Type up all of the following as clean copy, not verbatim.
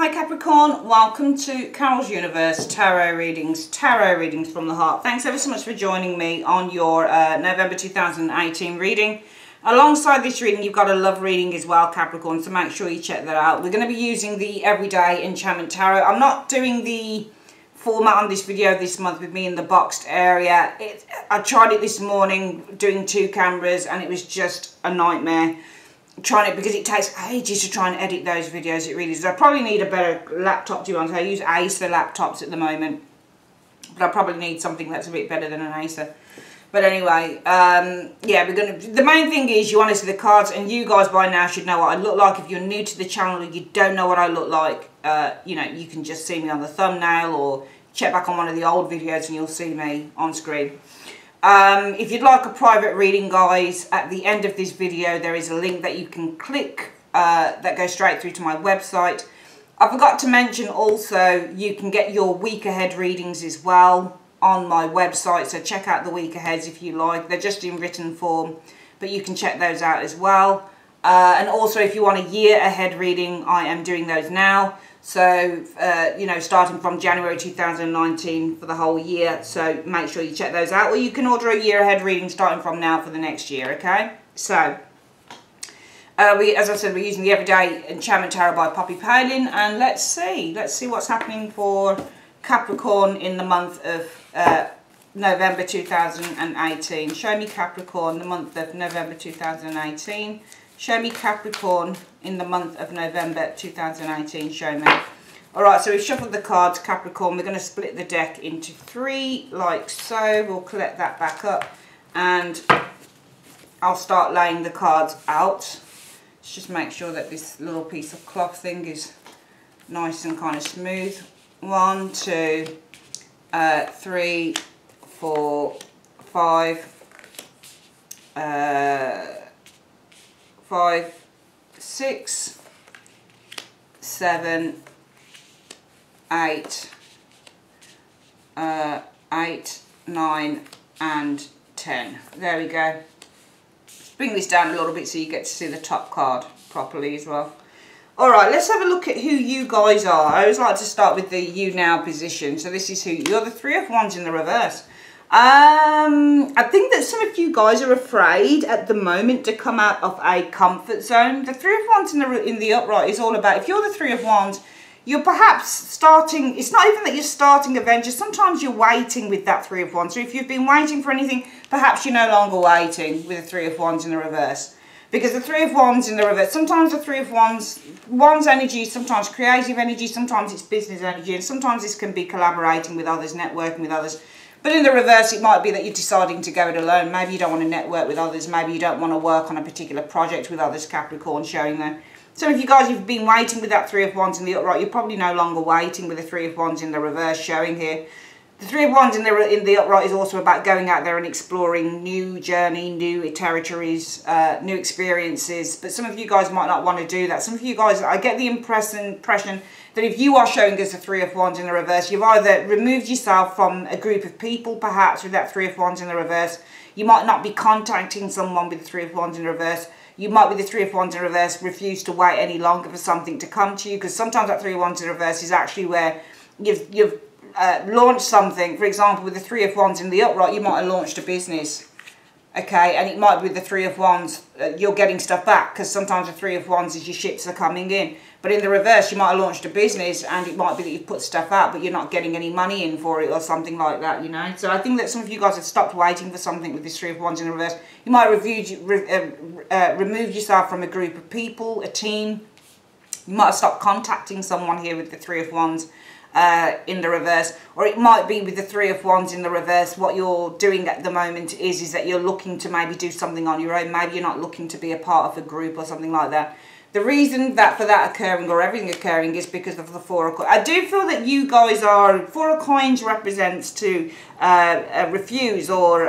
Hi Capricorn, welcome to Carol's Universe Tarot Readings from the Heart. Thanks ever so much for joining me on your November 2018 reading. Alongside this reading, you've got a love reading as well, Capricorn, so make sure you check that out. We're going to be using the Everyday Enchantment Tarot. I'm not doing the format on this video this month with me in the boxed area. I tried it this morning doing 2 cameras and it was just a nightmare. Trying it because it takes ages to try and edit those videos. It really does. I probably need a better laptop to be honest. I use Acer laptops at the moment, but I probably need something that's a bit better than an Acer. But anyway, yeah, the main thing is you want to see the cards, and you guys by now should know what I look like. If you're new to the channel or you don't know what I look like, you know, you can just see me on the thumbnail or check back on one of the old videos and you'll see me on screen. If you'd like a private reading, guys, at the end of this video there is a link that you can click that goes straight through to my website. I forgot to mention also you can get your week ahead readings as well on my website, so check out the week aheads if you like. They're just in written form, but you can check those out as well. And also if you want a year ahead reading, I am doing those now. So, you know, starting from January 2019 for the whole year. So make sure you check those out. Or you can order a year ahead reading starting from now for the next year, okay? So, as I said, we're using the Everyday Enchantment Tarot by Poppy Palin. And let's see what's happening for Capricorn in the month of November 2018. Show me Capricorn, the month of November 2018. Show me Capricorn in the month of November 2018. Show me. Alright, so we've shuffled the cards, Capricorn. We're going to split the deck into 3, like so. We'll collect that back up. And I'll start laying the cards out. Let's just make sure that this little piece of cloth thing is nice and kind of smooth. 1, 2, 3, 4, 5. 5, 6, 7, 8, 8, 9 and 10. There we go. Let's bring this down a little bit so you get to see the top card properly as well. Alright, let's have a look at who you guys are. I always like to start with the you now position. So this is who you're, the 3 of Wands in the reverse. I think that some of you guys are afraid at the moment to come out of a comfort zone. The 3 of Wands in the upright is all about, if you're the 3 of Wands, you're perhaps starting, it's not even that you're starting a venture, sometimes you're waiting with that 3 of Wands. So if you've been waiting for anything, perhaps you're no longer waiting with the 3 of Wands in the reverse. Because the 3 of Wands in the reverse, sometimes the 3 of Wands energy is sometimes creative energy, sometimes it's business energy, and sometimes this can be collaborating with others, networking with others. But in the reverse, it might be that you're deciding to go it alone. Maybe you don't want to network with others. Maybe you don't want to work on a particular project with others, Capricorn, showing there. Some of you guys who've been waiting with that 3 of Wands in the upright, you're probably no longer waiting with the 3 of Wands in the reverse, showing here. The 3 of Wands in the upright is also about going out there and exploring new journey, new territories, new experiences. But some of you guys might not want to do that. Some of you guys, I get the impression that if you are showing us the 3 of Wands in the reverse, you've either removed yourself from a group of people, perhaps with that 3 of Wands in the reverse. You might not be contacting someone with the 3 of Wands in the reverse. You might, with the 3 of Wands in reverse, refuse to wait any longer for something to come to you, because sometimes that 3 of Wands in reverse is actually where you've launched something. For example, with the 3 of Wands in the upright, you might have launched a business. Okay, and it might be with the 3 of Wands, you're getting stuff back, because sometimes the 3 of Wands is your ships are coming in. But in the reverse, you might have launched a business and it might be that you've put stuff out, but you're not getting any money in for it or something like that, you know. So I think that some of you guys have stopped waiting for something with this 3 of Wands in the reverse. You might have removed yourself from a group of people, a team. You might have stopped contacting someone here with the 3 of Wands in the reverse. Or it might be with the 3 of Wands in the reverse, what you're doing at the moment is that you're looking to maybe do something on your own. Maybe you're not looking to be a part of a group or something like that. The reason that for that occurring or everything occurring is because of the 4 of Coins. I do feel that you guys are, 4 of Coins represents to refuse or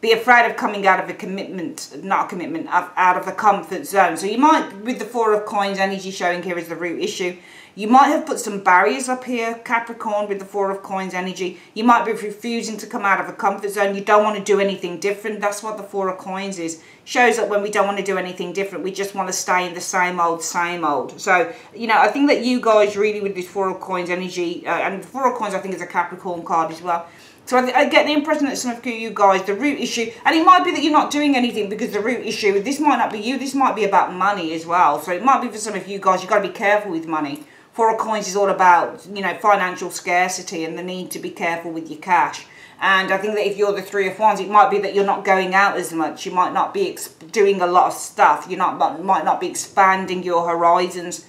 be afraid of coming out of a commitment, not a commitment, out of the comfort zone. So you might, with the Four of Coins energy showing here as the root issue, you might have put some barriers up here, Capricorn, with the Four of Coins energy. You might be refusing to come out of a comfort zone. You don't want to do anything different. That's what the Four of Coins is. Shows that when we don't want to do anything different, we just want to stay in the same old, same old. So, you know, I think that you guys really, with this Four of Coins energy, and the Four of Coins I think is a Capricorn card as well. So I get the impression that some of you guys, the root issue, and it might be that you're not doing anything because the root issue, this might not be you, this might be about money as well. So it might be for some of you guys, you've got to be careful with money. Four of Coins is all about, you know, financial scarcity and the need to be careful with your cash. And I think that if you're the Three of Wands, it might be that you're not going out as much. You might not be doing a lot of stuff. You might not be expanding your horizons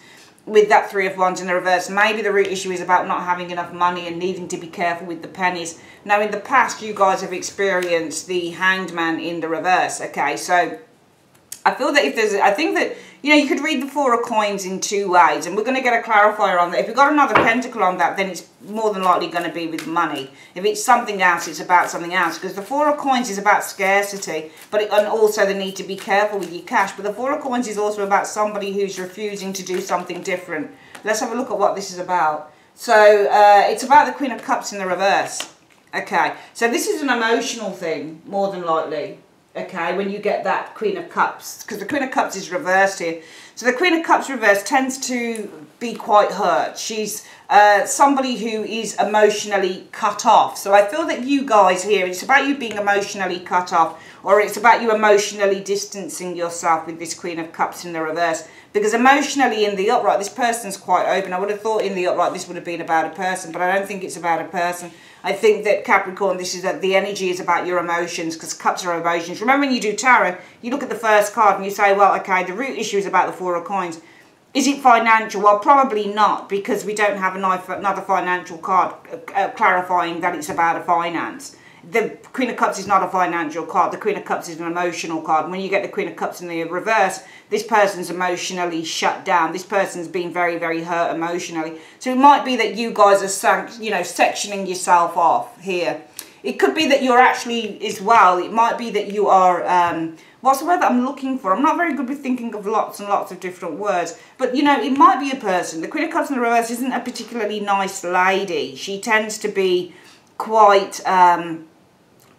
with that Three of Wands in the reverse. Maybe the root issue is about not having enough money and needing to be careful with the pennies. Now, in the past, you guys have experienced the Hanged Man in the reverse, okay? So I feel that if there's, I think that, you know, you could read the Four of Coins in two ways, and we're going to get a clarifier on that. If you've got another pentacle on that, then it's more than likely going to be with money. If it's something else, it's about something else, because the Four of Coins is about scarcity, and also the need to be careful with your cash. But the Four of Coins is also about somebody who's refusing to do something different. Let's have a look at what this is about. So it's about the Queen of Cups in the reverse. Okay, so this is an emotional thing, more than likely. Okay, when you get that Queen of Cups, because the Queen of Cups is reversed here. So the Queen of Cups reversed tends to be quite hurt. She's somebody who is emotionally cut off. So I feel that you guys here, it's about you being emotionally cut off, or it's about you emotionally distancing yourself with this Queen of Cups in the reverse. Because emotionally in the upright, this person's quite open. I would have thought in the upright this would have been about a person, but I don't think it's about a person. I think that Capricorn, this is that the energy is about your emotions, because cups are emotions. Remember, when you do tarot, you look at the first card and you say, well, okay, the root issue is about the Four of Coins. Is it financial? Well, probably not, because we don't have another financial card clarifying that it's about a finance. The Queen of Cups is not a financial card. The Queen of Cups is an emotional card. And when you get the Queen of Cups in the reverse, this person's emotionally shut down. This person's been very, very hurt emotionally. So it might be that you guys are, you know, sectioning yourself off here. It could be that you're actually, as well, it might be that you are, what's the word that I'm looking for? I'm not very good with thinking of lots and lots of different words. But, you know, it might be a person. The Queen of Cups in the reverse isn't a particularly nice lady. She tends to be quite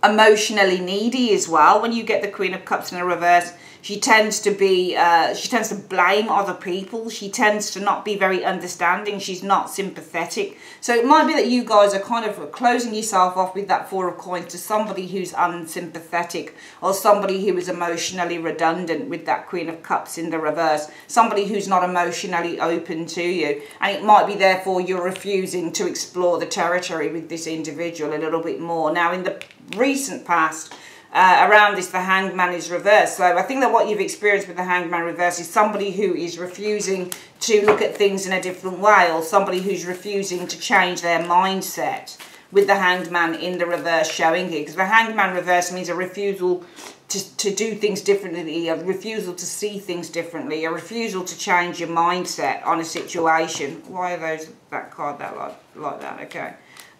emotionally needy as well. When you get the Queen of Cups in the reverse, she tends to be, she tends to blame other people. She tends to not be very understanding. She's not sympathetic. So it might be that you guys are kind of closing yourself off with that Four of Coins to somebody who's unsympathetic, or somebody who is emotionally redundant with that Queen of Cups in the reverse. Somebody who's not emotionally open to you. And it might be therefore you're refusing to explore the territory with this individual a little bit more. Now, in the recent past, around this, the Hanged Man is reversed. So I think that what you've experienced with the Hanged Man reverse is somebody who is refusing to look at things in a different way, or somebody who's refusing to change their mindset, with the Hanged Man in the reverse showing here. Because the Hanged Man reverse means a refusal to do things differently, a refusal to see things differently, a refusal to change your mindset on a situation. Why are that card like that? Okay.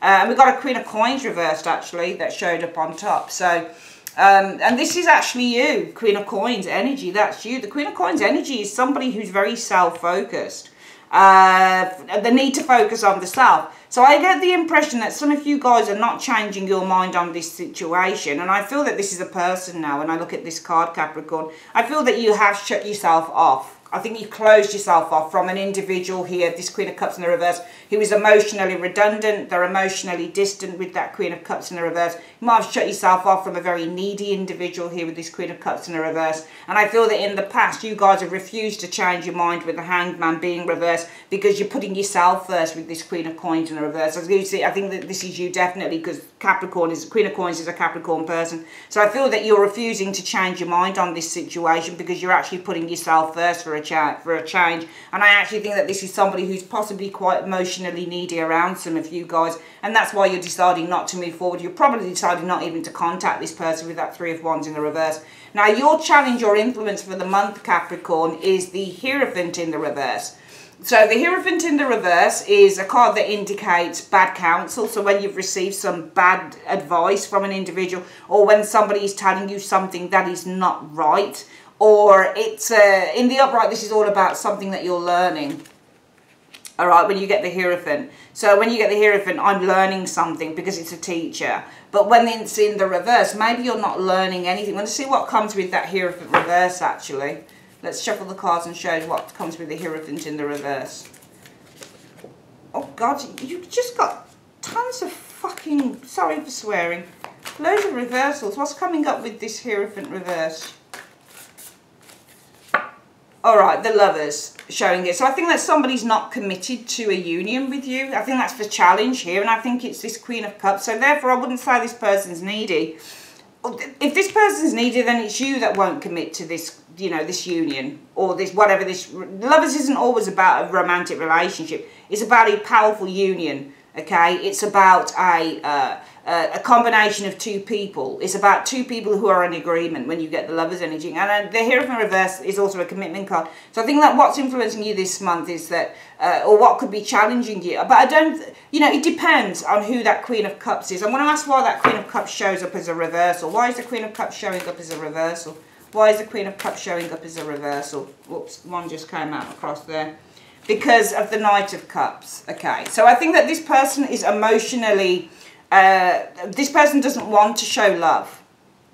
And we've got a Queen of Coins reversed, actually, that showed up on top. So, and this is actually you, Queen of Coins energy, that's you. The Queen of Coins energy is somebody who's very self-focused. The need to focus on the self. So I get the impression that some of you guys are not changing your mind on this situation. And I feel that this is a person now. When I look at this card, Capricorn, I feel that you have shut yourself off. I think you closed yourself off from an individual here, this Queen of Cups in the reverse, who is emotionally redundant. They're emotionally distant with that Queen of Cups in the reverse. You might have shut yourself off from a very needy individual here with this Queen of Cups in the reverse. And I feel that in the past, you guys have refused to change your mind with the Hanged Man being reversed, because you're putting yourself first with this Queen of Coins in the reverse. As you see, I think that this is you definitely, because Queen of Coins is a Capricorn person. So I feel that you're refusing to change your mind on this situation, because you're actually putting yourself first for a change. And I actually think that this is somebody who's possibly quite emotionally needy around some of you guys, and that's why you're deciding not to move forward. You're probably deciding not even to contact this person with that Three of Wands in the reverse. Now, your challenge or influence for the month, Capricorn, is the Hierophant in the reverse. So the Hierophant in the reverse is a card that indicates bad counsel. So when you've received some bad advice from an individual, or when somebody is telling you something that is not right, or it's in the upright, this is all about something that you're learning. All right, when you get the Hierophant. So when you get the Hierophant, I'm learning something because it's a teacher. But when it's in the reverse, maybe you're not learning anything. Let's see what comes with that Hierophant reverse, actually. Let's shuffle the cards and show you what comes with the Hierophant in the reverse. Oh, God, you've just got tons of fucking, sorry for swearing, loads of reversals. What's coming up with this Hierophant reverse? All right, the Lovers showing it. So I think that somebody's not committed to a union with you. I think that's the challenge here, and I think it's this Queen of Cups. So therefore, I wouldn't say this person's needy. If this person's needy, then it's you that won't commit to this, you know, this union or this, whatever this. Lovers isn't always about a romantic relationship. It's about a powerful union, okay? It's about a combination of two people. It's about two people who are in agreement when you get the Lovers energy. And the Hierophant reverse is also a commitment card. So I think that what's influencing you this month is that, or what could be challenging you. But I don't, you know, it depends on who that Queen of Cups is. I'm going to ask why that Queen of Cups shows up as a reversal. Why is the Queen of Cups showing up as a reversal? Why is the Queen of Cups showing up as a reversal? Whoops, one just came out across there. Because of the Knight of Cups. Okay, so I think that this person is emotionally... this person doesn't want to show love,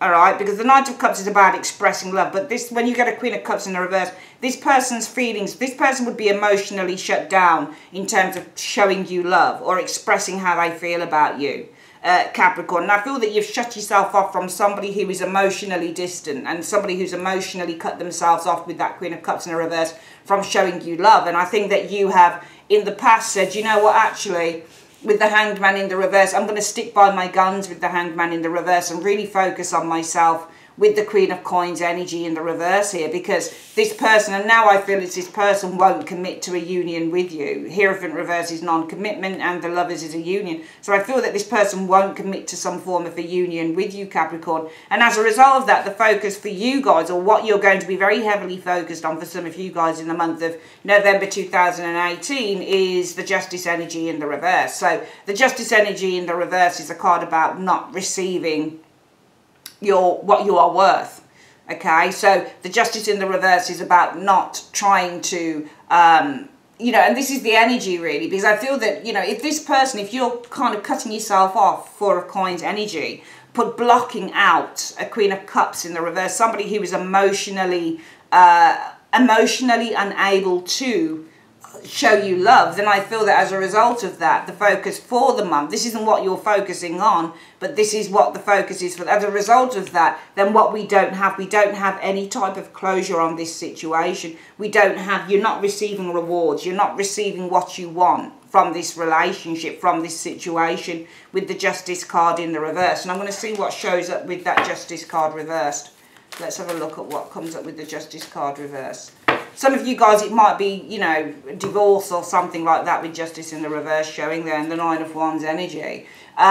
all right, because the Knight of Cups is about expressing love, but this, when you get a Queen of Cups in the reverse, this person's feelings, this person would be emotionally shut down in terms of showing you love or expressing how they feel about you, Capricorn. And I feel that you've shut yourself off from somebody who is emotionally distant and somebody who's emotionally cut themselves off with that Queen of Cups in the reverse from showing you love. And I think that you have in the past said, you know what, actually, with the Hanged Man in the reverse, I'm going to stick by my guns with the Hanged Man in the reverse and really focus on myself with the Queen of Coins energy in the reverse here, because this person, and now I feel it's this person, won't commit to a union with you. Hierophant reverse is non-commitment and the Lovers is a union. So I feel that this person won't commit to some form of a union with you, Capricorn. And as a result of that, the focus for you guys, or what you're going to be very heavily focused on for some of you guys in the month of November 2018, is the Justice energy in the reverse. So the Justice energy in the reverse is a card about not receiving what you are worth. Okay, so the Justice in the reverse is about not trying to you know, and this is the energy really, because I feel that, you know, if this person, if you're kind of cutting yourself off for a Coins energy, put blocking out a Queen of Cups in the reverse, somebody who is emotionally unable to show you love, then I feel that as a result of that, the focus for the month, this isn't what you're focusing on, but this is what the focus is for. As a result of that, then what we don't have any type of closure on this situation. You're not receiving rewards, you're not receiving what you want from this relationship, from this situation, with the Justice card in the reverse. And I'm going to see what shows up with that Justice card reversed. Let's have a look at what comes up with the Justice card reverse. Some of you guys, it might be, you know, divorce or something like that with Justice in the reverse showing there, and the Nine of Wands energy. So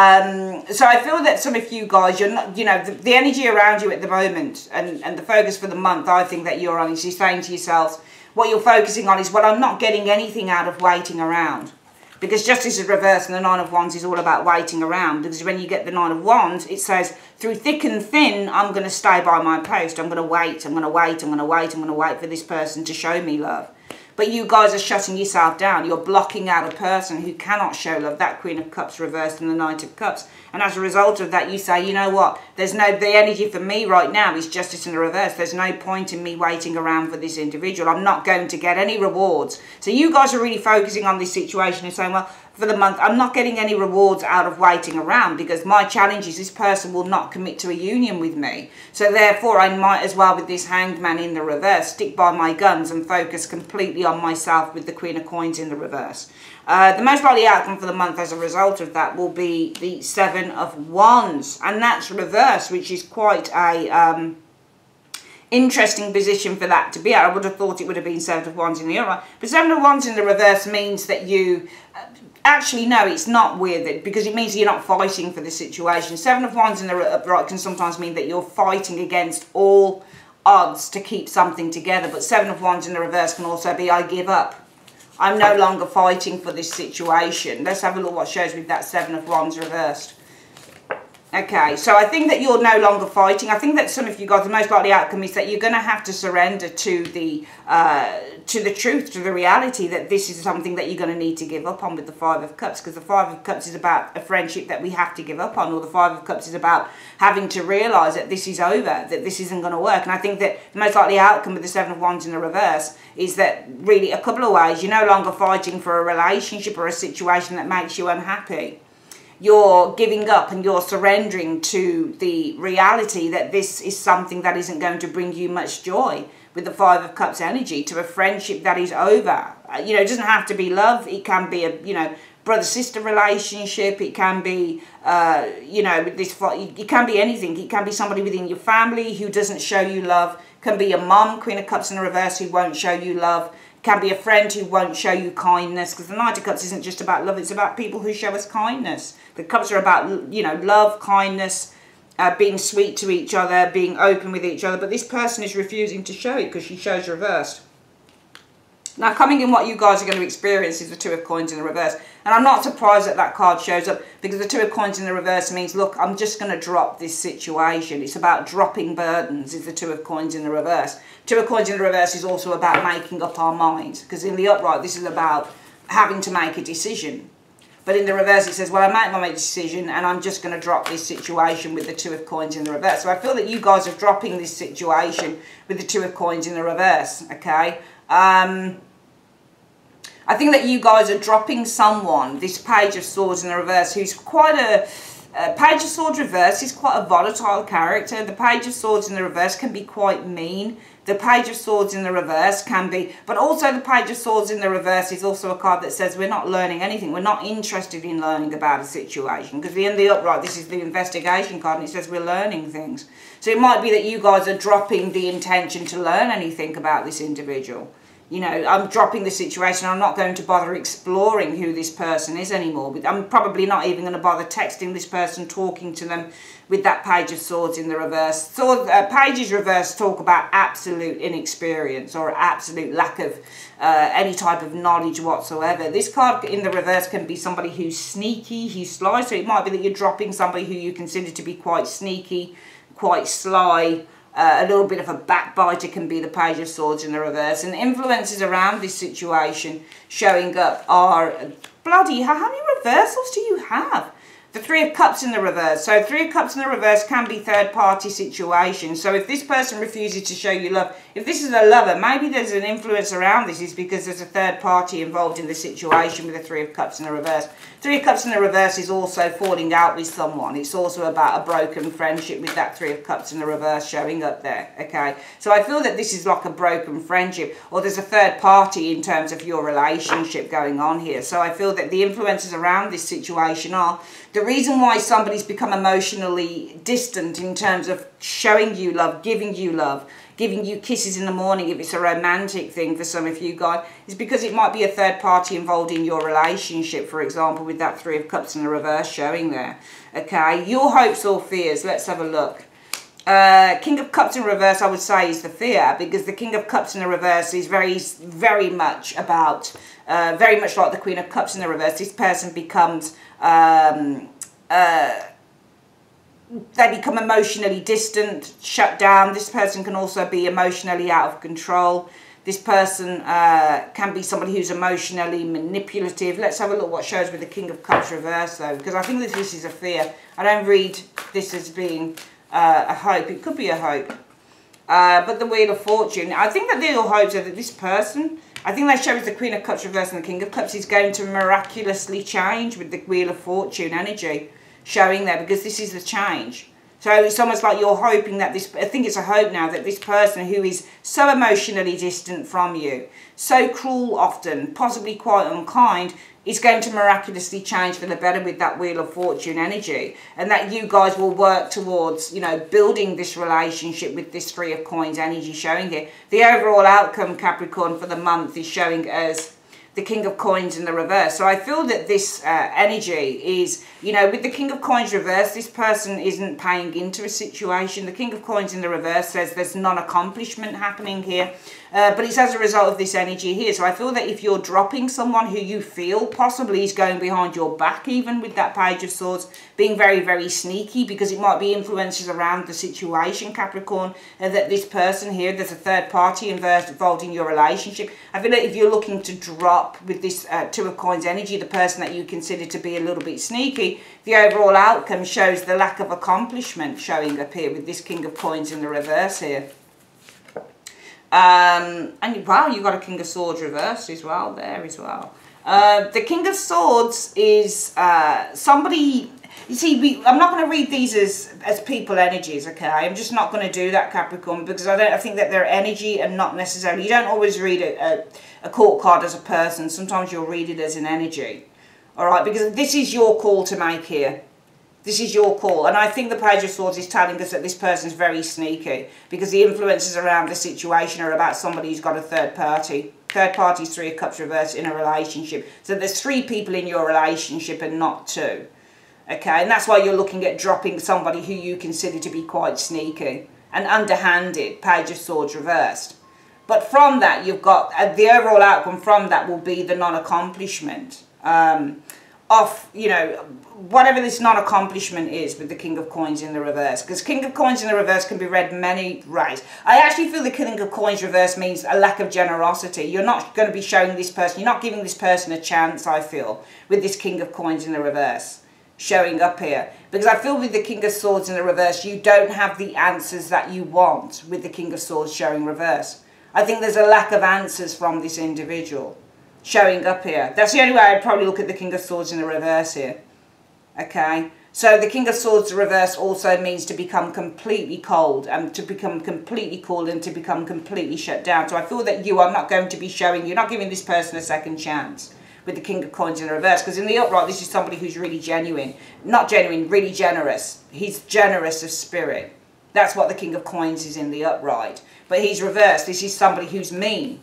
I feel that some of you guys, you're not, you know, the energy around you at the moment and the focus for the month, I think that you're on is you're saying to yourselves, what you're focusing on is, well, I'm not getting anything out of waiting around. Because Justice is reversed and the Nine of Wands is all about waiting around. Because when you get the Nine of Wands, it says, through thick and thin, I'm going to stay by my post. I'm going to wait, I'm going to wait, I'm going to wait, I'm going to wait for this person to show me love. But you guys are shutting yourself down. You're blocking out a person who cannot show love. That Queen of Cups reversed and the Knight of Cups. And as a result of that, you say, you know what? The energy for me right now is Justice in the reverse. There's no point in me waiting around for this individual. I'm not going to get any rewards. So you guys are really focusing on this situation and saying, well, for the month, I'm not getting any rewards out of waiting around, because my challenge is this person will not commit to a union with me. So therefore, I might as well, with this Hanged Man in the reverse, stick by my guns and focus completely on myself with the Queen of Coins in the reverse. The most likely outcome for the month as a result of that will be the Seven of Wands, and that's reversed, which is quite a interesting position for that to be at. I would have thought it would have been Seven of Wands in the upright, but Seven of Wands in the reverse means that you actually, no, it's not weird, because it means you're not fighting for the situation. Seven of Wands in the upright can sometimes mean that you're fighting against all odds to keep something together, but Seven of Wands in the reverse can also be, I give up. I'm no longer fighting for this situation. Let's have a look what shows with that 7 of Wands reversed. Okay, so I think that you're no longer fighting. I think that some of you guys, the most likely outcome is that you're going to have to surrender to the truth, to the reality that this is something that you're going to need to give up on with the 5 of Cups, because the 5 of Cups is about a friendship that we have to give up on, or the 5 of Cups is about having to realise that this is over, that this isn't going to work. And I think that the most likely outcome with the 7 of Wands in the reverse is that really a couple of ways. You're no longer fighting for a relationship or a situation that makes you unhappy. You're giving up and you're surrendering to the reality that this is something that isn't going to bring you much joy with the 5 of Cups energy, to a friendship that is over. You know, it doesn't have to be love. It can be a, you know, brother-sister relationship. It can be, you know, with this, it can be anything. It can be somebody within your family who doesn't show you love. It can be a mum, Queen of Cups in the reverse, who won't show you love. Can be a friend who won't show you kindness, because the Knight of Cups isn't just about love, it's about people who show us kindness. The Cups are about, you know, love, kindness, being sweet to each other, being open with each other, but this person is refusing to show it because she shows reversed. Now, coming in, what you guys are going to experience is the 2 of Coins in the reverse. And I'm not surprised that that card shows up, because the 2 of Coins in the reverse means, look, I'm just going to drop this situation. It's about dropping burdens, is the 2 of Coins in the reverse. 2 of Coins in the reverse is also about making up our minds, because in the upright, this is about having to make a decision. But in the reverse, it says, well, I make my decision and I'm just going to drop this situation with the 2 of Coins in the reverse. So I feel that you guys are dropping this situation with the 2 of Coins in the reverse, okay? I think that you guys are dropping someone, this Page of Swords in the reverse, who's quite a... Page of Swords reverse is quite a volatile character. The Page of Swords in the reverse can be quite mean. The Page of Swords in the reverse can be... But also the Page of Swords in the reverse is also a card that says we're not learning anything. We're not interested in learning about a situation. Because in the upright, this is the investigation card, and it says we're learning things. So it might be that you guys are dropping the intention to learn anything about this individual. You know, I'm dropping the situation. I'm not going to bother exploring who this person is anymore. I'm probably not even going to bother texting this person, talking to them with that Page of Swords in the reverse. Pages reverse talk about absolute inexperience or absolute lack of any type of knowledge whatsoever. This card in the reverse can be somebody who's sneaky, who's sly. So it might be that you're dropping somebody who you consider to be quite sneaky, quite sly. A little bit of a backbiter can be the Page of Swords in the reverse. And influences around this situation showing up are, bloody hell, how many reversals do you have? The 3 of Cups in the reverse. So 3 of Cups in the reverse can be third-party situations. So if this person refuses to show you love, if this is a lover, maybe there's an influence around this is because there's a third party involved in the situation with the 3 of Cups in the reverse. 3 of Cups in the reverse is also falling out with someone. It's also about a broken friendship with that 3 of Cups in the reverse showing up there, okay? So I feel that this is like a broken friendship, or there's a third party in terms of your relationship going on here. So I feel that the influences around this situation are the reason why somebody's become emotionally distant in terms of showing you love, giving you kisses in the morning if it's a romantic thing for some of you guys, is because it might be a third party involved in your relationship, for example, with that 3 of Cups in the reverse showing there. Okay, your hopes or fears, let's have a look. King of Cups in reverse, I would say, is the fear, because the King of Cups in the reverse is very much about, very much like the Queen of Cups in the reverse. This person becomes, they become emotionally distant, shut down. This person can also be emotionally out of control. This person can be somebody who's emotionally manipulative. Let's have a look what shows with the King of Cups reverse, though, because I think that this is a fear. I don't read this as being a hope. It could be a hope. But the Wheel of Fortune, I think that your hopes are that this person, I think that shows the Queen of Cups reverse and the King of Cups is going to miraculously change with the Wheel of Fortune energy showing there, because this is the change. So it's almost like you're hoping that this, I think it's a hope now, that this person who is so emotionally distant from you, so cruel often, possibly quite unkind, is going to miraculously change for the better with that Wheel of Fortune energy. And that you guys will work towards, you know, building this relationship with this 3 of Coins energy showing here. The overall outcome, Capricorn, for the month is showing as the King of Coins in the reverse. So I feel that this energy is, you know, with the King of Coins reverse, this person isn't paying into a situation. The King of Coins in the reverse says there's non-accomplishment happening here. but it's as a result of this energy here. So I feel that if you're dropping someone who you feel possibly is going behind your back, even with that Page of Swords, being very, very sneaky, because it might be influences around the situation, Capricorn, that this person here, there's a third party involved in your relationship. I feel that if you're looking to drop with this Two of Coins energy, the person that you consider to be a little bit sneaky, the overall outcome shows the lack of accomplishment showing up here with this King of Coins in the reverse here. And wow, you've got a King of Swords reversed as well there as well. The King of Swords is somebody, you see, I'm not going to read these as people energies, okay? I'm just not going to do that, Capricorn, because I think that they're energy and not necessarily, you don't always read a court card as a person. Sometimes you'll read it as an energy, all right? Because this is your call to make here. This is your call. And I think the Page of Swords is telling us that this person is very sneaky, because the influences around the situation are about somebody who's got a third party. Third party is Three of Cups reversed in a relationship. So there's 3 people in your relationship and not 2. Okay, and that's why you're looking at dropping somebody who you consider to be quite sneaky and underhanded, Page of Swords reversed. But from that, you've got, the overall outcome from that will be the non-accomplishment of, you know, whatever this non-accomplishment is with the King of Coins in the reverse. Because King of Coins in the reverse can be read many ways. I actually feel the King of Coins reverse means a lack of generosity. You're not going to be showing this person, you're not giving this person a chance, I feel, with this King of Coins in the reverse showing up here. Because I feel with the King of Swords in the reverse, you don't have the answers that you want with the King of Swords showing reverse. I think there's a lack of answers from this individual showing up here. That's the only way I'd probably look at the King of Swords in the reverse here. Okay, so the King of Swords reverse also means to become completely cold, and to become completely cool, and to become completely shut down. So I feel that you are not going to be showing, you're not giving this person a second chance with the King of Coins in the reverse, because in the upright, this is somebody who's really genuine. Not genuine, really generous. He's generous of spirit. That's what the King of Coins is in the upright. But he's reversed. This is somebody who's mean.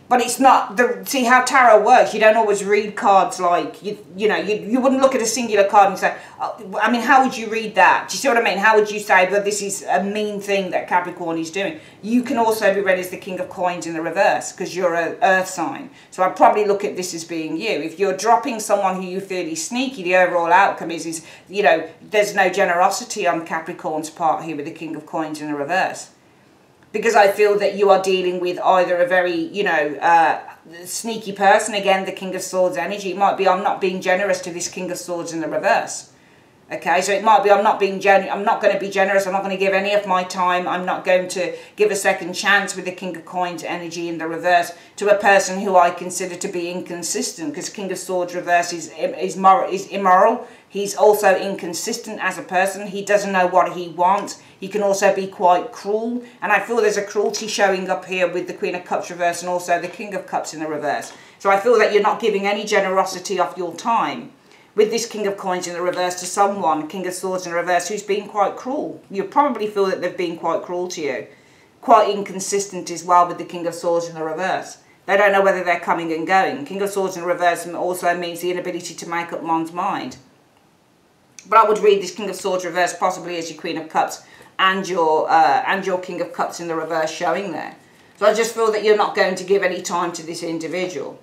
But it's not, see how tarot works, you don't always read cards like, you wouldn't look at a singular card and say, oh, I mean, how would you read that? Do you see what I mean? How would you say, well, this is a mean thing that Capricorn is doing? You can also be read as the King of Coins in the reverse, because you're an earth sign. So I'd probably look at this as being you. If you're dropping someone who you feel is sneaky, the overall outcome is you know, there's no generosity on Capricorn's part here with the King of Coins in the reverse. Because I feel that you are dealing with either a very, you know, sneaky person, again, the King of Swords energy. It might be I'm not being generous to this King of Swords in the reverse. Okay, so it might be I'm not going to be generous, I'm not going to give any of my time, I'm not going to give a second chance with the King of Coins energy in the reverse to a person who I consider to be inconsistent, because King of Swords reverse is immoral. He's also inconsistent as a person. He doesn't know what he wants. He can also be quite cruel. And I feel there's a cruelty showing up here with the Queen of Cups reverse and also the King of Cups in the reverse. So I feel that you're not giving any generosity of your time with this King of Coins in the reverse to someone, King of Swords in the reverse, who's been quite cruel. You probably feel that they've been quite cruel to you. Quite inconsistent as well with the King of Swords in the reverse. They don't know whether they're coming and going. King of Swords in the reverse also means the inability to make up one's mind. But I would read this King of Swords reverse possibly as your Queen of Cups and your King of Cups in the reverse showing there. So I just feel that you're not going to give any time to this individual.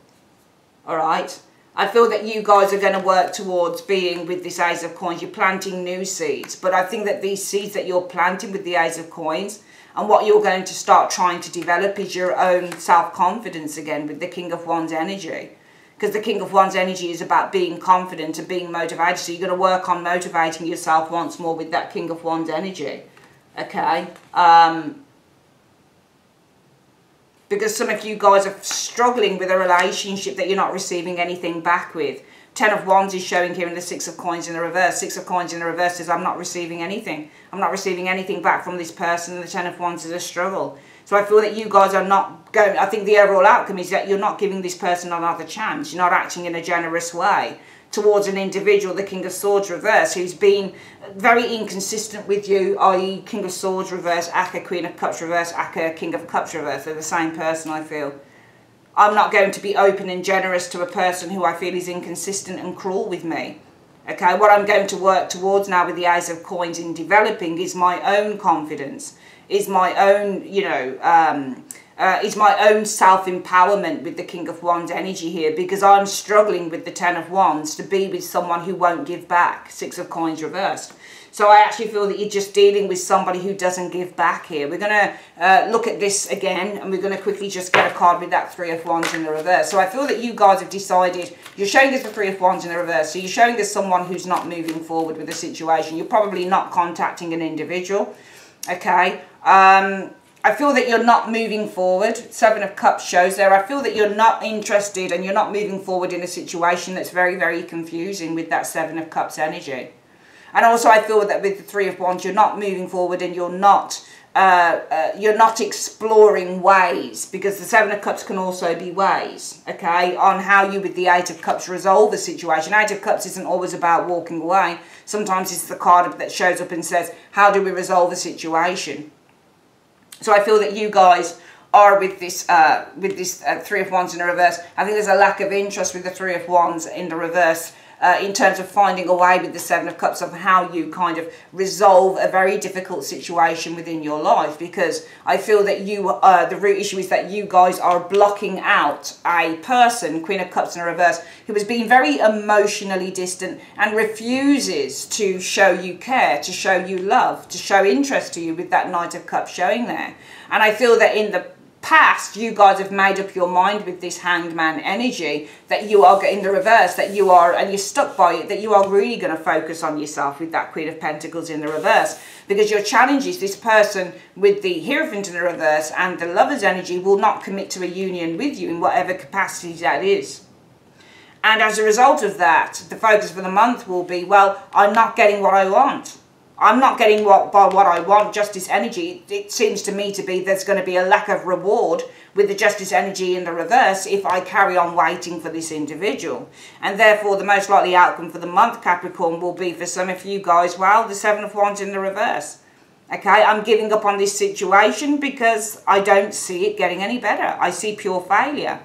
Alright? I feel that you guys are going to work towards being with this Ace of Coins. You're planting new seeds. But I think that these seeds that you're planting with the Ace of Coins, and what you're going to start trying to develop is your own self-confidence again with the King of Wands energy. Because the King of Wands energy is about being confident and being motivated. So you're going to work on motivating yourself once more with that King of Wands energy. Okay? Because some of you guys are struggling with a relationship that you're not receiving anything back with. 10 of Wands is showing here in the 6 of Coins in the reverse. 6 of Coins in the reverse says I'm not receiving anything. I'm not receiving anything back from this person. And the 10 of Wands is a struggle. So I feel that you guys are not going, I think the overall outcome is that you're not giving this person another chance. You're not acting in a generous way towards an individual, the King of Swords reverse, who's been very inconsistent with you, i.e. King of Swords reverse, Aka Queen of Cups reverse, Aka King of Cups reverse. They're the same person, I feel. I'm not going to be open and generous to a person who I feel is inconsistent and cruel with me. Okay, what I'm going to work towards now with the Ace of Coins in developing is my own confidence is my own, you know, is my own self-empowerment with the King of Wands energy here, because I'm struggling with the Ten of Wands to be with someone who won't give back. Six of Coins reversed. So I actually feel that you're just dealing with somebody who doesn't give back here. We're going to look at this again, and we're going to quickly just get a card with that Three of Wands in the reverse. So I feel that you guys have decided, you're showing us the Three of Wands in the reverse. So you're showing us someone who's not moving forward with the situation. You're probably not contacting an individual. Okay. I feel that you're not moving forward. Seven of Cups shows there. I feel that you're not interested and you're not moving forward in a situation that's very, very confusing with that Seven of Cups energy. And also I feel that with the Three of Wands, you're not moving forward and you're not exploring ways, because the Seven of Cups can also be ways, okay, on how you with the Eight of Cups resolve a situation. Eight of Cups isn't always about walking away. Sometimes it's the card that shows up and says, how do we resolve a situation? So I feel that you guys are with this Three of Wands in the reverse. I think there's a lack of interest with the Three of Wands in the reverse in terms of finding a way with the Seven of Cups of how you kind of resolve a very difficult situation within your life, because I feel that you, the root issue is that you guys are blocking out a person, Queen of Cups in the reverse, who has been very emotionally distant and refuses to show you care, to show you love, to show interest to you with that Knight of Cups showing there. And I feel that in the past, you guys have made up your mind with this Hanged Man energy that you are in the reverse, that you are, and you're stuck by it, that you are really going to focus on yourself with that Queen of Pentacles in the reverse, because your challenge is this person with the Hierophant in the reverse and the Lover's energy will not commit to a union with you in whatever capacity that is. And as a result of that, the focus for the month will be, well, I'm not getting what I want. I'm not getting what I want, Justice energy. It seems to me to be there's going to be a lack of reward with the Justice energy in the reverse if I carry on waiting for this individual. And therefore, the most likely outcome for the month, Capricorn, will be for some of you guys, well, the Seven of Wands in the reverse. Okay, I'm giving up on this situation because I don't see it getting any better. I see pure failure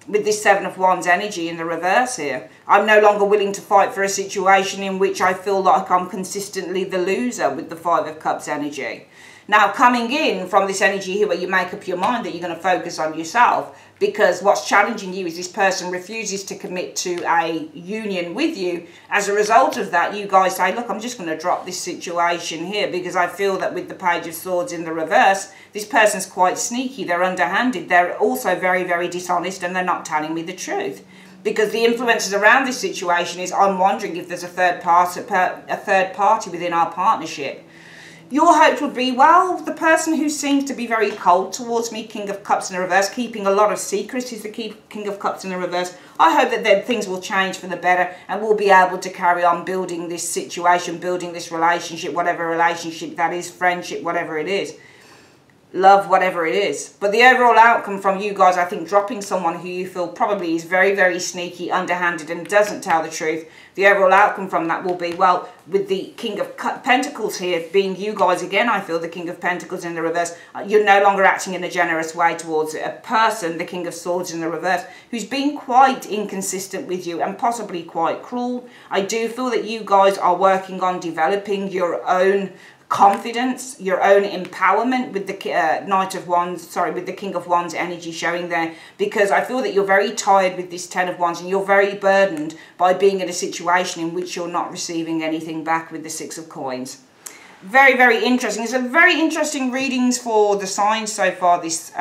with this Seven of Wands energy in the reverse here. I'm no longer willing to fight for a situation in which I feel like I'm consistently the loser with the Five of Cups energy. Now, coming in from this energy here where you make up your mind that you're going to focus on yourself, because what's challenging you is this person refuses to commit to a union with you. As a result of that, you guys say, look, I'm just going to drop this situation here, because I feel that with the Page of Swords in the reverse, this person's quite sneaky, they're underhanded, they're also very, very dishonest, and they're not telling me the truth. Because the influences around this situation is, I'm wondering if there's a third party within our partnership. Your hopes would be, well, the person who seems to be very cold towards me, King of Cups in the reverse, keeping a lot of secrets, is the King of Cups in the reverse. I hope that then things will change for the better and we'll be able to carry on building this situation, building this relationship, whatever relationship that is, friendship, whatever it is. Love, whatever it is. But the overall outcome from you guys, I think, dropping someone who you feel probably is very, very sneaky, underhanded, and doesn't tell the truth, the overall outcome from that will be, well, with the King of Pentacles here being you guys again, I feel the King of Pentacles in the reverse, you're no longer acting in a generous way towards a person, the King of Swords in the reverse, who's been quite inconsistent with you and possibly quite cruel. I do feel that you guys are working on developing your own confidence, your own empowerment with the Knight of Wands, sorry, with the King of Wands energy showing there, because I feel that you're very tired with this Ten of Wands and you're very burdened by being in a situation in which you're not receiving anything back with the Six of Coins. Very, very interesting. It's a very interesting readings for the signs so far this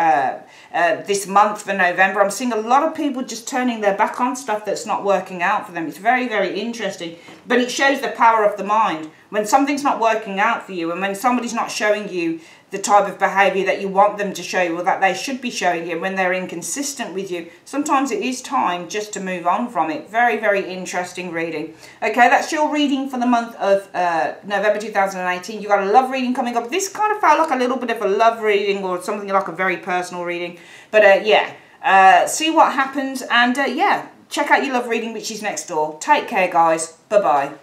this month for November. I'm seeing a lot of people just turning their back on stuff that's not working out for them. It's very, very interesting. But it shows the power of the mind. When something's not working out for you and when somebody's not showing you the type of behaviour that you want them to show you or that they should be showing you, when they're inconsistent with you, sometimes it is time just to move on from it. Very, very interesting reading. Okay, that's your reading for the month of November 2018. You got a love reading coming up. This kind of felt like a little bit of a love reading or something like a very personal reading. But yeah, see what happens and yeah, check out your love reading which is next door. Take care, guys. Bye-bye.